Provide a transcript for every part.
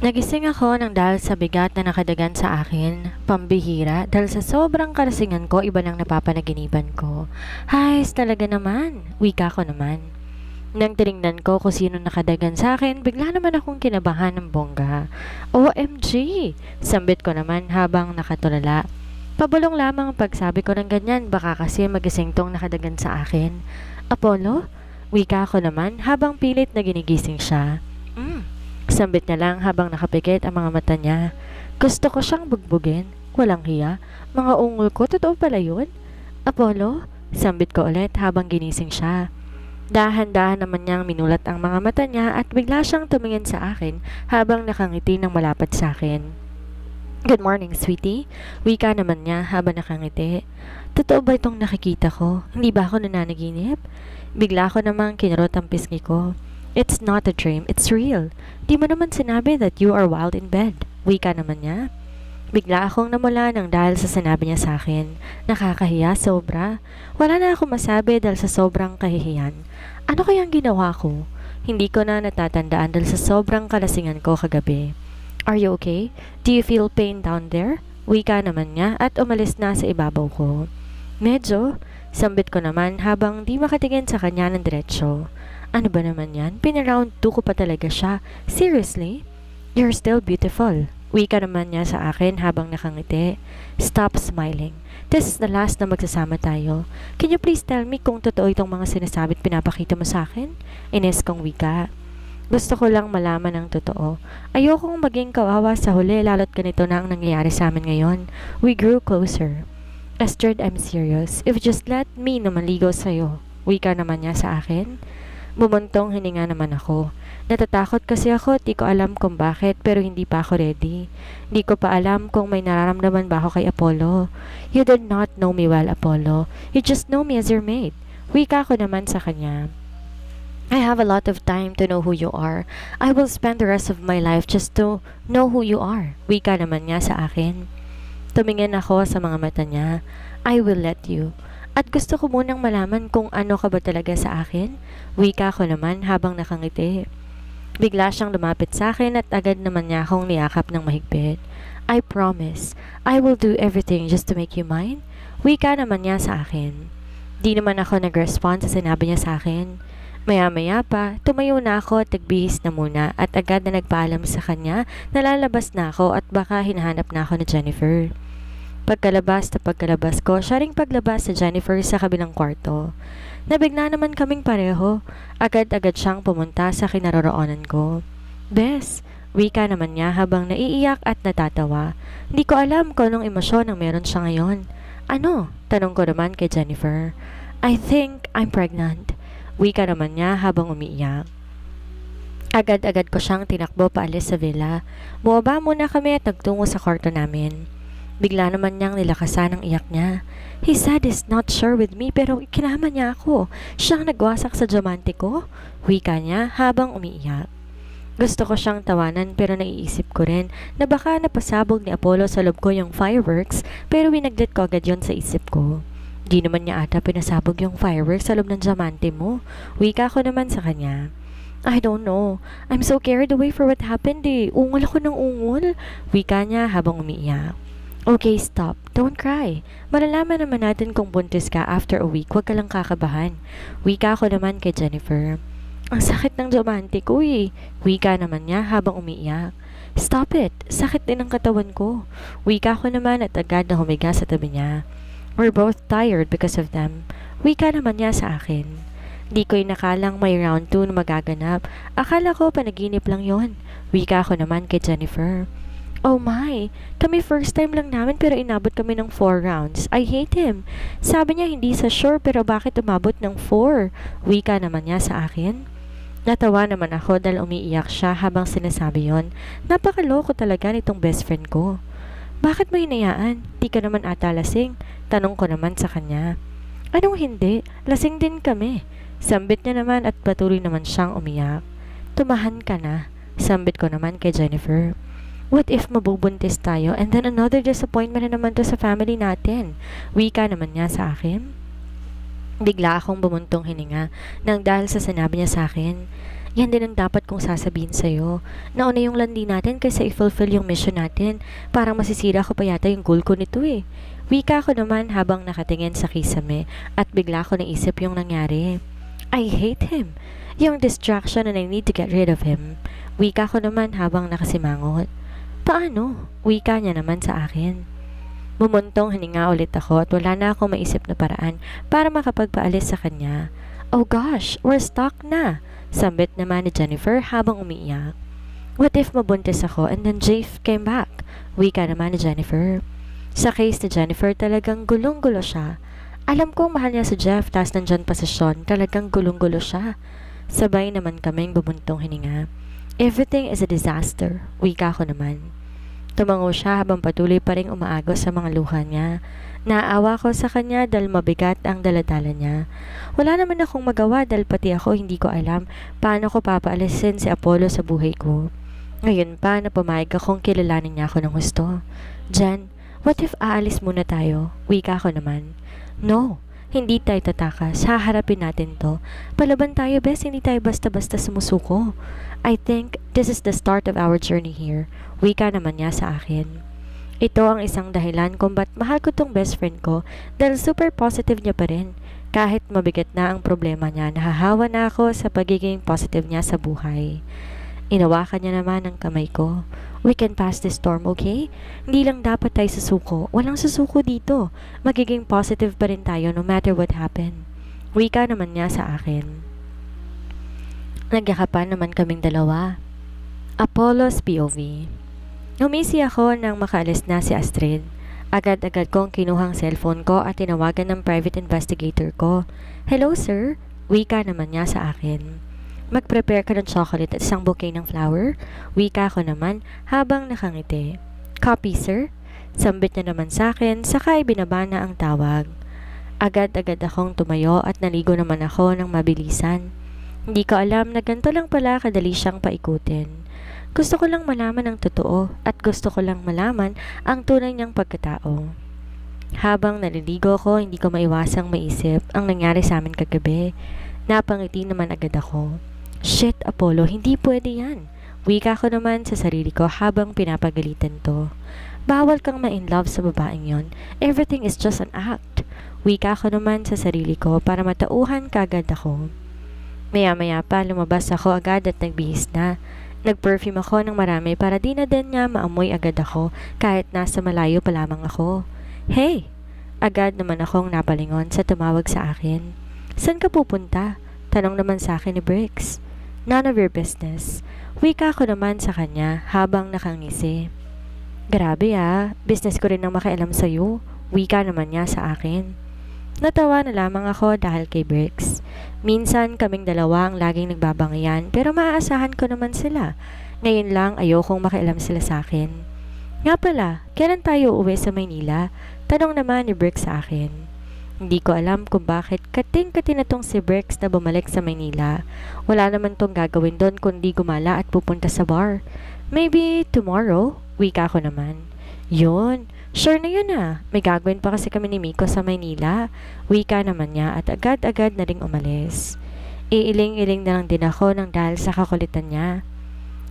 Nagising ako nang dahil sa bigat na nakadagan sa akin. Pambihira dahil sa sobrang karasingan ko iba nang napapanaginipan ko. Hays talaga naman, wika ko naman. Nang tinignan ko kung sino nakadagan sa akin, bigla naman akong kinabahan ng bongga. OMG! Sambit ko naman habang nakatulala. Pabulong lamang ang pagsabi ko ng ganyan, baka kasi magising tong nakadagan sa akin. Apollo? Wika ko naman habang pilit na ginigising siya. Sambit niya lang habang nakapikit ang mga mata niya. Gusto ko siyang bugbugin. Walang hiya. Mga ungol ko, totoo pala yun? Apollo? Sambit ko ulit habang ginising siya. Dahan-dahan naman niyang minulat ang mga mata niya at bigla siyang tumingin sa akin habang nakangiti ng malapad sa akin. Good morning, sweetie. Wika naman niya habang nakangiti. Totoo ba itong nakikita ko? Hindi ba ako nananaginip? Bigla ko namang kinurot ang pisngi ko. It's not a dream, it's real. Di mo naman sinabi that you are wild in bed. Wika naman niya. Bigla akong namula nang dahil sa sinabi niya sa akin. Nakakahiya sobra. Wala na akong masabi dahil sa sobrang kahihiyan. Ano kayang ginawa ko? Hindi ko na natatandaan dahil sa sobrang kalasingan ko kagabi. Are you okay? Do you feel pain down there? Wika naman niya at umalis na sa ibabaw ko. Medyo, sambit ko naman habang di makatingin sa kanya ng diretsyo. Ano ba naman yan? Pinaround 2 ko pa talaga siya. Seriously? You're still beautiful. Wika naman niya sa akin habang nakangiti. Stop smiling. This is the last na magsasama tayo. Can you please tell me kung totoo itong mga sinasabi at pinapakita mo sa akin? Ines kong wika. Gusto ko lang malaman ang totoo. Ayokong maging kawawa sa huli lalo't ganito na ang nangyayari sa amin ngayon. We grew closer. Astrid, I'm serious. If you just let me na maligaw sa'yo. Wika naman niya sa akin. Bumuntong hininga naman ako. Natatakot kasi ako at di ko alam kung bakit pero hindi pa ako ready. Di ko pa alam kung may nararamdaman ba ako kay Apollo. You did not know me well, Apollo. You just know me as your mate. Wika ko naman sa kanya. I have a lot of time to know who you are. I will spend the rest of my life just to know who you are. Wika naman niya sa akin. Tumingin ako sa mga mata niya. I will let you. At gusto ko munang malaman kung ano ka ba talaga sa akin. Wika ko naman habang nakangiti. Bigla siyang lumapit sa akin at agad naman niya akong niyakap ng mahigpit. I promise, I will do everything just to make you mine. Wika naman niya sa akin. Di naman ako nag-respond sa sinabi niya sa akin. Maya-maya pa, tumayo na ako at nagbihis na muna at agad na nagpaalam sa kanya na lalabas na ako at baka hinahanap na ako ni Jennifer. Pagkalabas ko, siya ring paglabas sa Jennifer sa kabilang kwarto. Nabigla naman kaming pareho. Agad-agad siyang pumunta sa kinaroroonan ko. Bes, wika naman niya habang naiiyak at natatawa. Hindi ko alam kung anong emosyon ang meron siya ngayon. Ano? Tanong ko naman kay Jennifer. I think I'm pregnant. Wika naman niya habang umiiyak. Agad-agad ko siyang tinakbo paalis sa villa. Bumaba muna kami at nagtungo sa kwarto namin. Bigla naman niyang nilakasan ang iyak niya. He said he's not sure with me pero kinama niya ako. Siyang nagwasak sa diamante ko. Wika niya habang umiiyak. Gusto ko siyang tawanan pero naiisip ko rin na baka napasabog ni Apollo sa loob ko yung fireworks pero winaglit ko agad yon sa isip ko. Di naman niya ata pinasabog yung fireworks sa loob ng diamante mo. Wika ko naman sa kanya. I don't know. I'm so carried away for what happened eh. Ungol ako ng ungol. Wika niya habang umiiyak. Okay, stop. Don't cry. Malalaman naman natin kung buntis ka after a week. Huwag ka lang kakabahan. Wika ko naman kay Jennifer. Ang sakit ng diamante ko eh. Wika naman niya habang umiiyak. Stop it. Sakit din ang katawan ko. Wika ko naman at agad na humiga sa tabi niya. We're both tired because of them. Wika naman niya sa akin. Di ko'y nakalang may round 2 na magaganap. Akala ko panaginip lang yon. Wika ko naman kay Jennifer. Oh my, kami first time lang namin pero inabot kami ng 4 rounds. I hate him. Sabi niya hindi sa sure pero bakit umabot ng 4? Wika naman niya sa akin. Natawa naman ako dahil umiiyak siya habang sinasabi yon. Napakaloko talaga nitong best friend ko. Bakit mo hinayaan? Di ka naman ata lasing. Tanong ko naman sa kanya. Anong hindi? Lasing din kami. Sambit niya naman at patuloy naman siyang umiyak. Tumahan ka na. Sambit ko naman kay Jennifer. What if mabubuntis tayo and then another disappointment na naman to sa family natin? Wika naman niya sa akin. Bigla akong bumuntong hininga nang dahil sa sinabi niya sa akin. Yan din ang dapat kong sasabihin sa'yo. Nauna yung landi natin kaysa i-fulfill yung mission natin. Parang masisira ko pa yata yung goal ko nito eh. Wika ko naman habang nakatingin sa kisame at bigla ko naisip yung nangyari. I hate him. Yung distraction and I need to get rid of him. Wika ko naman habang nakasimangot. Paano? Wika niya naman sa akin. Bumuntong hininga ulit ako at wala na akong maisip na paraan para makapagpaalis sa kanya. Oh gosh, we're stuck na. Sambit naman ni Jennifer habang umiiyak. What if mabuntis ako and then Jeff came back? Wika naman ni Jennifer. Sa case ni Jennifer talagang gulong-gulo siya. Alam kong mahal niya si Jeff tas nandyan pa si Sean, talagang gulong-gulo siya. Sabay naman kaming bumuntong hininga. Everything is a disaster. Wika ko naman. Tumango siya habang patuloy pa rin umaagos sa mga luha niya. Naawa ko sa kanya dahil mabigat ang daladala niya. Wala naman akong magawa dahil pati ako hindi ko alam paano ko papaalisin si Apollo sa buhay ko. Ngayon pa na pumayag akong kilalanin niya ako ng gusto. Jen, what if aalis muna tayo? Wika ko naman. No, hindi tayo tatakas. Haharapin natin to. Palaban tayo, bes. Hindi tayo basta-basta sumusuko. I think this is the start of our journey here. Wika naman niya sa akin. Ito ang isang dahilan kung ba't mahal ko tong best friend ko dahil super positive niya pa rin. Kahit mabigat na ang problema niya, nahahawa na ako sa pagiging positive niya sa buhay. Inawakan niya naman ang kamay ko. We can pass this storm, okay? Hindi lang dapat tayo susuko. Walang susuko dito. Magiging positive pa rin tayo no matter what happen. Wika naman niya sa akin. Nagyakapan naman kaming dalawa. Apollo's POV. Umisi ako nang makaalis na si Astrid. Agad-agad kong kinuhang cellphone ko at tinawagan ng private investigator ko. Hello sir? Wika naman niya sa akin. Mag-prepare ka ng chocolate at isang bouquet ng flower? Wika ko naman habang nakangiti. Copy sir? Sambit niya naman sa akin saka ibinaba na ang tawag. Agad-agad akong tumayo at naligo naman ako ng mabilisan. Hindi ko alam na ganito lang pala kadali siyang paikutin. Gusto ko lang malaman ang totoo at gusto ko lang malaman ang tunay niyang pagkatao. Habang naliligo ko, hindi ko maiwasang maisip ang nangyari sa amin kagabi. Napangiti naman agad ako. Shit, Apollo, hindi pwede yan. Wika ko naman sa sarili ko habang pinapagalitan to. Bawal kang ma-in-love sa babaeng yon. Everything is just an act. Wika ko naman sa sarili ko para matauhan kagad ako. Maya-maya pa lumabas ako agad at nagbihis na. Nag-perfume ako ng marami para di na din niya maamoy agad ako kahit nasa malayo pa lamang ako. Hey! Agad naman akong napalingon sa tumawag sa akin. Saan ka pupunta? Tanong naman sa akin ni Briggs. None of your business. Wika ko naman sa kanya habang nakangisi. Grabe business ko rin ang makialam sa'yo. Wika naman niya sa akin. Natawa na lamang ako dahil kay Briggs. Minsan kaming dalawa ang laging nagbabangayan pero maaasahan ko naman sila. Ngayon lang ayokong makialam sila sa akin. Nga pala, kailan tayo uuwi sa Maynila? Tanong naman ni Briggs sa akin. Hindi ko alam kung bakit kating-kati na tong si Briggs na bumalik sa Maynila. Wala naman tong gagawin doon kundi gumala at pupunta sa bar. Maybe tomorrow? Wika ko naman. Yun. Sure na yun May gagawin pa kasi kami ni Miko sa Maynila. Wika naman niya at agad-agad na ring umalis. Iiling-iling na lang din ako nang dahil sa kakulitan niya.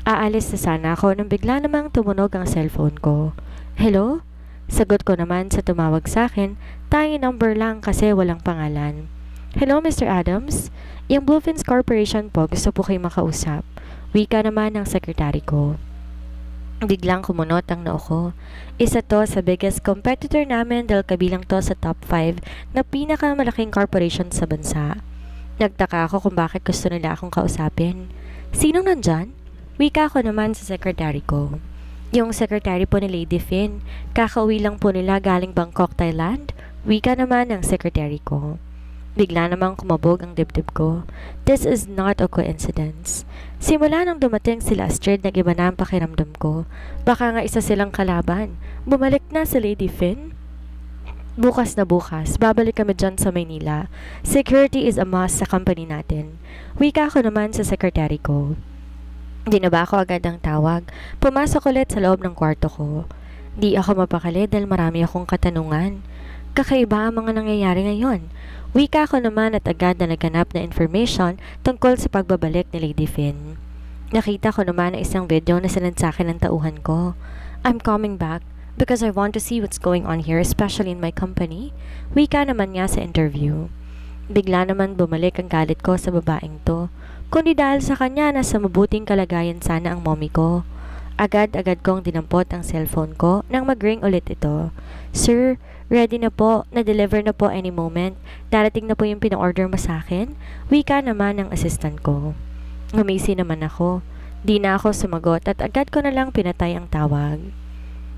Aalis na sana ako nang bigla namang tumunog ang cellphone ko. Hello? Sagot ko naman sa tumawag sa akin. Tanging number lang kasi walang pangalan. Hello Mr. Adams? Yung Bluefins Corporation po gusto po kayo makausap. Wika naman ng sekretary ko. Biglang kumunot ang noo ko. Isa to sa biggest competitor namin dahil kabilang to sa top 5 na pinakamalaking corporation sa bansa. Nagtaka ako kung bakit gusto nila akong kausapin. Sinong nandyan? Wika ko naman sa secretary ko. Yung secretary po ni Lady Finn. Kakauwi lang po nila galing Bangkok, Thailand. Wika naman ng secretary ko. Bigla namang kumabog ang dibdib ko. This is not a coincidence. Simula nang dumating sila Astrid, nag-iba na ang pakiramdam ko. Baka nga isa silang kalaban. Bumalik na si Lady Finn. Bukas na bukas, babalik kami dyan sa Maynila. Security is a must sa company natin. Wika ko naman sa secretary ko. Dinaba ko agad ang tawag. Pumasok ulit sa loob ng kwarto ko. Di ako mapakali dahil marami akong katanungan. Kakaiba ang mga nangyayari ngayon. Wika ko naman at agad na naghanap na information tungkol sa pagbabalik ni Lady Finn. Nakita ko naman na isang video na sinad sa akin ng tauhan ko. I'm coming back because I want to see what's going on here, especially in my company. Wika naman niya sa interview. Bigla naman bumalik ang galit ko sa babaeng to. Kundi dahil sa kanya na sa mabuting kalagayan sana ang mommy ko. Agad-agad kong dinampot ang cellphone ko nang mag-ring ulit ito. Sir, ready na po, na-deliver na po any moment. Darating na po yung pina-order mo sa akin. Wika naman ng assistant ko. Ngumisi naman ako. Di na ako sumagot at agad ko na lang pinatay ang tawag.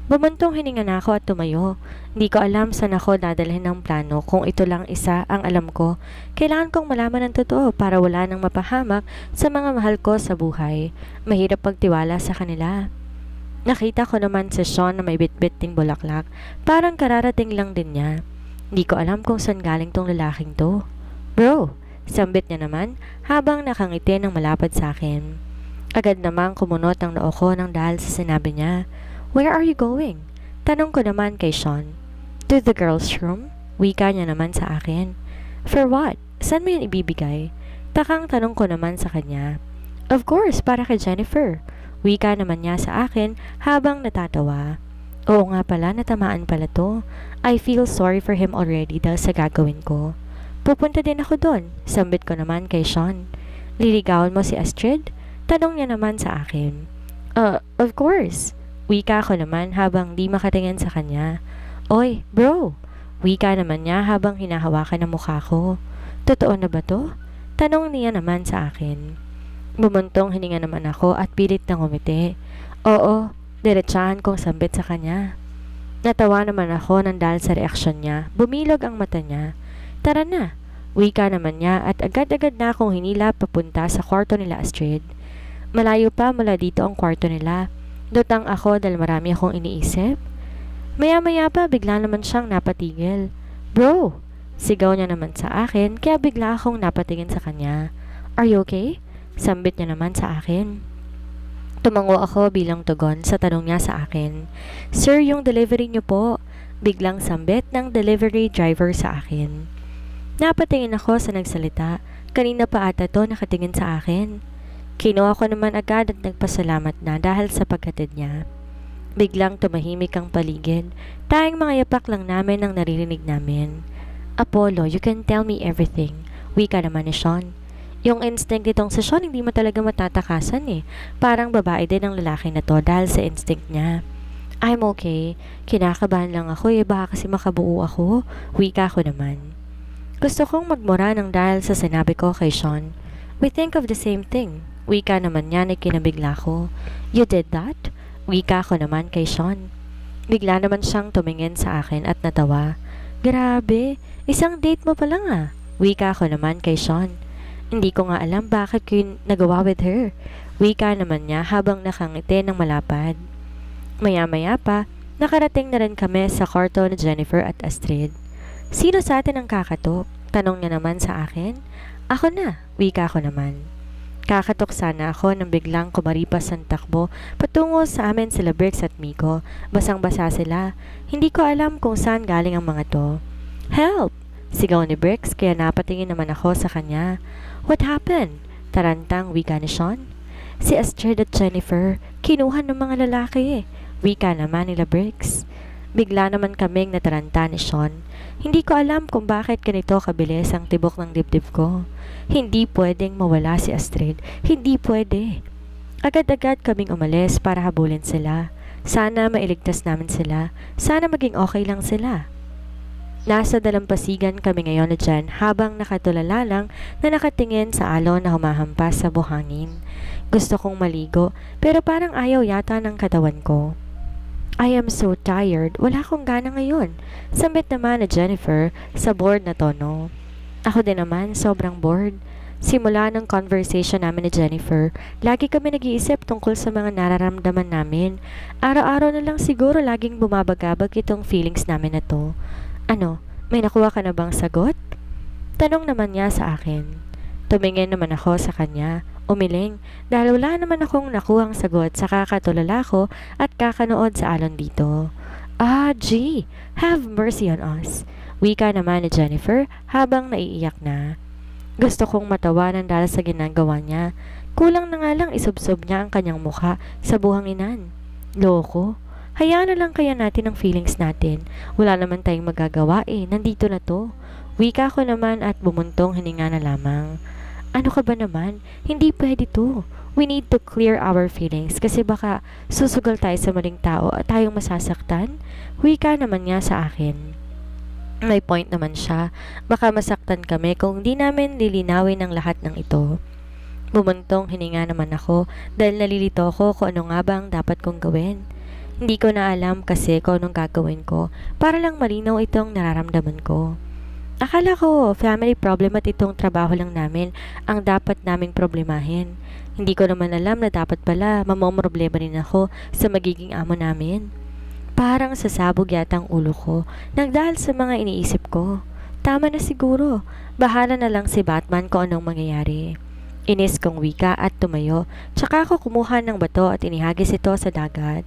Bumuntong hininga na ako at tumayo. Hindi ko alam saan ako dadalhin ng plano kung ito lang isa ang alam ko. Kailangan kong malaman ng totoo para wala nang mapahamak sa mga mahal ko sa buhay. Mahirap pagtiwala sa kanila. Nakita ko naman si Sean na may bitbit ting bulaklak. Parang kararating lang din niya. Hindi ko alam kung saan galing tong lalaking to. Bro, sambit niya naman habang nakangiti ng malapad sa akin. Agad namang kumunot ang noo ko nang dahil sa sinabi niya. Where are you going? Tanong ko naman kay Sean. To the girls' room? Wika niya naman sa akin. For what? Saan mo yun ibibigay? Takang tanong ko naman sa kanya. Of course, para kay Jennifer. Wika naman niya sa akin habang natatawa. Oo nga pala, natamaan pala to. I feel sorry for him already dahil sa gagawin ko. Pupunta din ako doon. Sambit ko naman kay Sean. Liligawan mo si Astrid? Tanong niya naman sa akin. Of course. Wika ko naman habang di makatingin sa kanya. Oy, bro! Wika naman niya habang hinahawakan ang mukha ko. Totoo na ba to? Tanong niya naman sa akin. Bumuntong hininga naman ako at pilit na ngumiti. Oo, diretsahan kong sambit sa kanya. Natawa naman ako nang dahil sa reaksyon niya. Bumilog ang mata niya. Tara na! Wika naman niya at agad-agad na akong hinila papunta sa kwarto nila Astrid. Malayo pa mula dito ang kwarto nila. Dutang ako dahil marami akong iniisip. Maya-maya pa bigla naman siyang napatigil. Bro! Sigaw niya naman sa akin kaya bigla akong napatingin sa kanya. Are you okay? Sambit niya naman sa akin. Tumango ako bilang tugon sa tanong niya sa akin. Sir, yung delivery niyo po. Biglang sambit ng delivery driver sa akin. Napatingin ako sa nagsalita. Kanina pa ata to nakatingin sa akin. Kinuha ko naman agad at nagpasalamat na dahil sa paghatid niya. Biglang tumahimik ang paligid. Tayong mga yapak lang namin ang naririnig namin. Apollo, you can tell me everything. Wika naman ni Sean. Yung instinct nitong si Sean hindi mo talaga matatakasan eh. Parang babae din ang lalaki na to dahil sa instinct niya. I'm okay. Kinakabahan lang ako baka kasi makabuo ako. Wika ko naman. Gusto kong magmura ng dahil sa sinabi ko kay Sean. We think of the same thing. Wika naman niya na kinabigla ko. You did that? Wika ko naman kay Sean. Bigla naman siyang tumingin sa akin at natawa. Grabe, isang date mo pa lang ah. Wika ko naman kay Sean. Hindi ko nga alam bakit ko yun nagawa with her. Wika naman niya habang nakangiti ng malapad. Maya-maya pa, nakarating na rin kami sa kwarto ni Jennifer at Astrid. Sino sa atin ang kakatok? Tanong niya naman sa akin. Ako na, wika ko naman. Kakatok sana ako nang biglang kumaripas ang takbo patungo sa amin sila Bricks at Miko. Basang-basa sila. Hindi ko alam kung saan galing ang mga to. Help! Sigaw ni Bricks kaya napatingin naman ako sa kanya. What happened? Tarantang wika ni Sean. Si Astrid at Jennifer, kinuha ng mga lalaki Wika naman nila Bricks. Bigla naman kaming nataranta ni Sean. Hindi ko alam kung bakit ganito kabilis ang tibok ng dibdib ko. Hindi pwedeng mawala si Astrid. Hindi pwede. Agad-agad kaming umalis para habulin sila. Sana mailigtas namin sila. Sana maging okay lang sila. Nasa dalampasigan kami ngayon na dyan habang nakatulala lang na nakatingin sa alon na humahampas sa buhangin. Gusto kong maligo pero parang ayaw yata ng katawan ko. I am so tired. Wala akong gana ngayon. Sambit naman na Jennifer sa bored na tono. Ako din naman, sobrang bored. Simula ng conversation namin ni Jennifer, lagi kami nag-iisip tungkol sa mga nararamdaman namin. Araw-araw na lang siguro laging bumabagabag itong feelings namin na to. Ano, may nakuha ka na bang sagot? Tanong naman niya sa akin. Tumingin naman ako sa kanya. Umiling dahil wala naman akong nakuhang sagot sa kakatulala ko at kakanood sa alon dito. Ah, gee, have mercy on us. Wika naman ni Jennifer habang naiiyak na. Gusto kong matawanan dahil sa ginagawa niya. Kulang na nga lang isubsob niya ang kanyang mukha sa buhanginan. Loko. Hayaan na lang kaya natin ang feelings natin. Wala naman tayong magagawa nandito na to. Wika ko naman at bumuntong hininga na lamang. Ano ka ba naman? Hindi pwede to. We need to clear our feelings kasi baka susugal tayo sa maling tao at tayong masasaktan. Wika naman niya sa akin. May point naman siya. Baka masaktan kami kung di namin lilinawin ang lahat ng ito. Bumuntong hininga naman ako dahil nalilito ko kung ano nga ba ang dapat kong gawin. Hindi ko na alam kasi kung anong gagawin ko para lang malinaw itong nararamdaman ko. Akala ko family problem at itong trabaho lang namin ang dapat naming problemahin. Hindi ko naman alam na dapat pala mamomroblema rin ako sa magiging amo namin. Parang sasabog yata ang ulo ko nang dahil sa mga iniisip ko. Tama na siguro. Bahala na lang si Batman kung anong mangyayari. Inis kong wika at tumayo. Tsaka ako kumuha ng bato at inihagis ito sa dagat.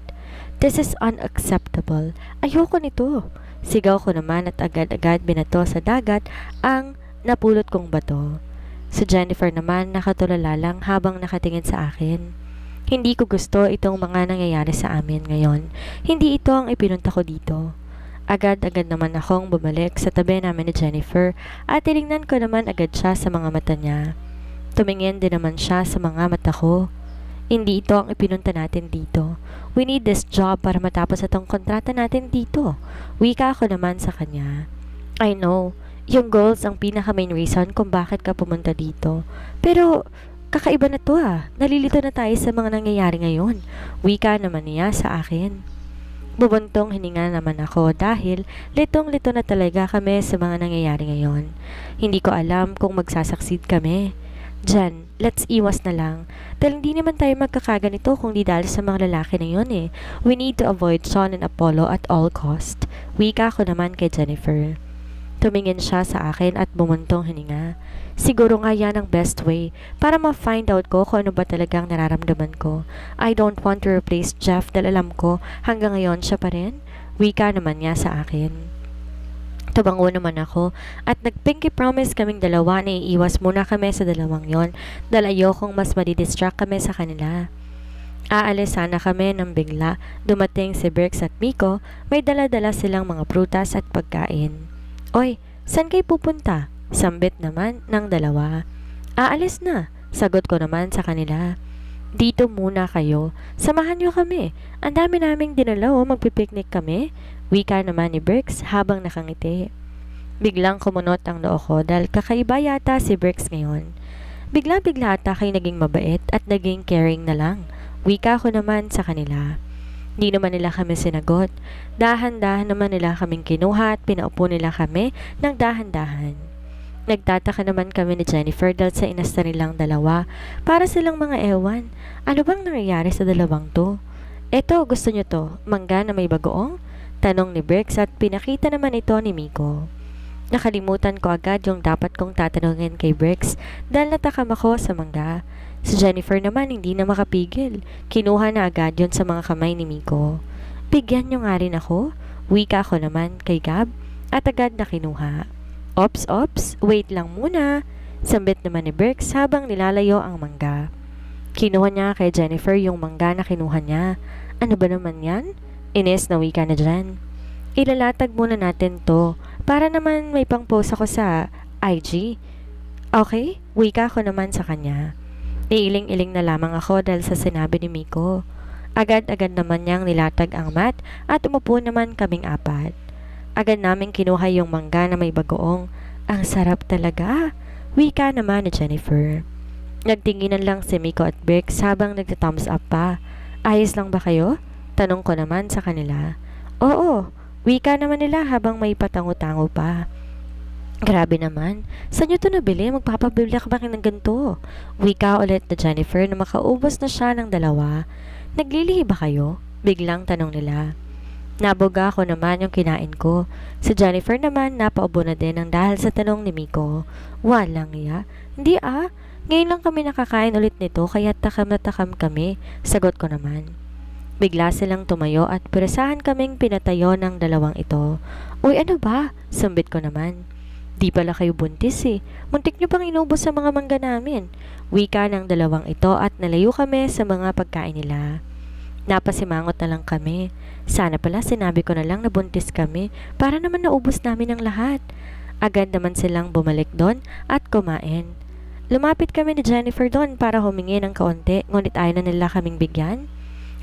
This is unacceptable. Ayoko nito. Sigaw ko naman at agad-agad binato sa dagat ang napulot kong bato. Si Jennifer naman nakatulala lang habang nakatingin sa akin. Hindi ko gusto itong mga nangyayari sa amin ngayon. Hindi ito ang ipinunta ko dito. Agad-agad naman akong bumalik sa tabi namin ni Jennifer at tinignan ko naman agad siya sa mga mata niya. Tumingin din naman siya sa mga mata ko. Hindi ito ang ipinunta natin dito. We need this job para matapos itong kontrata natin dito. Wika ako naman sa kanya. I know, yung goals ang pinaka-main reason kung bakit ka pumunta dito. Pero kakaiba na to Nalilito na tayo sa mga nangyayari ngayon. Wika naman niya sa akin. Bubuntong hininga naman ako dahil litong-lito na talaga kami sa mga nangyayari ngayon. Hindi ko alam kung magsasucceed kami. Jan, let's iwas na lang. Dahil hindi naman tayo magkakaganito kung di dahil sa mga lalaki na yun We need to avoid Sean and Apollo at all cost. Wika ko naman kay Jennifer. Tumingin siya sa akin at bumuntong hininga. Siguro nga yan ang best way para ma-find out ko kung ano ba talagang nararamdaman ko. I don't want to replace Jeff dahil alam ko hanggang ngayon siya pa rin. Wika naman niya sa akin. Tubango naman ako at nag-pinky promise kaming dalawa na iiwas muna kami sa dalawang yon dahil ayokong mas madidistract kami sa kanila. Aalis sana kami nang bigla dumating si Berks at Miko, may dala-dala silang mga prutas at pagkain. Oy, saan kayo pupunta? Sambit naman ng dalawa. Aalis na, sagot ko naman sa kanila. Dito muna kayo, samahan niyo kami. Ang dami naming dinala magpipiknik kami. Wika naman ni Berks habang nakangiti. Biglang kumunot ang noo ko dahil kakaiba yata si Berks ngayon. Bigla-bigla ata kayo naging mabait at naging caring na lang. Wika ko naman sa kanila. Di naman nila kami sinagot. Dahan-dahan naman nila kaming kinuha at pinaupo nila kami ng dahan-dahan. Nagtataka naman kami ni Jennifer dahil sa inasta nilang dalawa. Para silang mga ewan. Ano bang nangyayari sa dalawang to? Eto, gusto nyo to? Mangga na may bagoong? Tanong ni Berks at pinakita naman ito ni Miko. Nakalimutan ko agad yung dapat kong tatanungin kay Berks dahil natakam ako sa mangga. Si Jennifer naman hindi na makapigil. Kinuha na agad yon sa mga kamay ni Miko. Bigyan nyo nga rin ako. Wika ko naman kay Gab at agad na kinuha. Ops, wait lang muna. Sambit naman ni Berks habang nilalayo ang mangga. Kinuha niya kay Jennifer yung mangga na kinuha niya. Ano ba naman yan? Inis na wika na dyan. Ilalatag muna natin to para naman may pang-post ako sa IG. Okay, wika ko naman sa kanya. Iiling-iling na lamang ako dahil sa sinabi ni Miko. Agad-agad naman niyang nilatag ang mat at umupo naman kaming apat. Agad naming kinuha yung mangga na may bagoong. Ang sarap talaga. Wika naman ni Jennifer. Nagtinginan lang si Miko at Berks habang nagta-thumbs up pa. Ayos lang ba kayo? Tanong ko naman sa kanila. Oo, wika naman nila habang may patango-tango pa. Grabe naman, saan nyo ito nabili? Magpapabili ka ba ng ganito? Wika ulit na Jennifer na makaubos na siya ng dalawa. Naglilihi ba kayo? Biglang tanong nila. Naboga ko naman yung kinain ko. Si Jennifer naman napaubo na din ang dahil sa tanong ni Miko. Walang iya. Hindi ngayon lang kami nakakain ulit nito kaya takam na takam kami. Sagot ko naman. Bigla silang tumayo at pirasahan kaming pinatayo ng dalawang ito. Uy, ano ba? Sambit ko naman. Di pala kayo buntis eh. Muntik nyo pang inubos sa mga mangga namin. Wika ng dalawang ito at nalayo kami sa mga pagkain nila. Napasimangot na lang kami. Sana pala sinabi ko na lang na buntis kami para naman naubos namin ang lahat. Agad naman silang bumalik doon at kumain. Lumapit kami ni Jennifer doon para humingi ng kaunti, ngunit ayaw na nila kaming bigyan.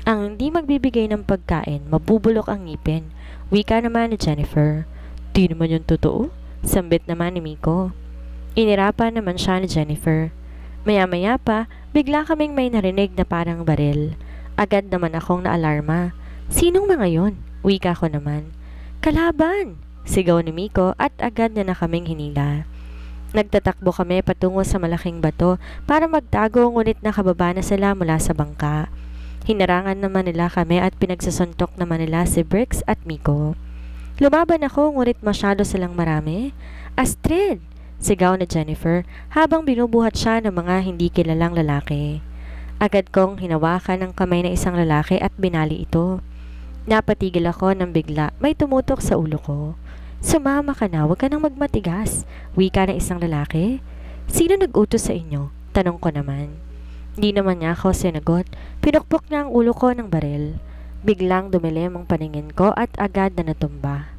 Ang hindi magbibigay ng pagkain, mabubulok ang ngipin. Wika naman ni Jennifer. Di naman yung totoo. Sambit naman ni Miko. Inirapan naman siya ni Jennifer. Maya-maya pa, bigla kaming may narinig na parang baril. Agad naman akong naalarma. Sinong mga yon? Wika ko naman. Kalaban! Sigaw ni Miko at agad na kaming hinila. Nagtatakbo kami patungo sa malaking bato para magtago, ngunit nakababa na sila mula sa bangka. Hinarangan naman nila kami at pinagsasuntok naman nila si Brix at Miko. Lumaban ako, ngunit masyado silang marami. Astrid! Sigaw na Jennifer habang binubuhat siya ng mga hindi kilalang lalaki. Agad kong hinawakan ng kamay ng isang lalaki at binali ito. Napatigil ako nang bigla may tumutok sa ulo ko. Sumama ka na, huwag ka nang magmatigas. Wika ng isang lalaki. Sino nag-utos sa inyo? Tanong ko naman. Di naman niya ako sinagot. Pinukpok niya ang ulo ko ng baril. Biglang dumilim ang paningin ko at agad na natumba.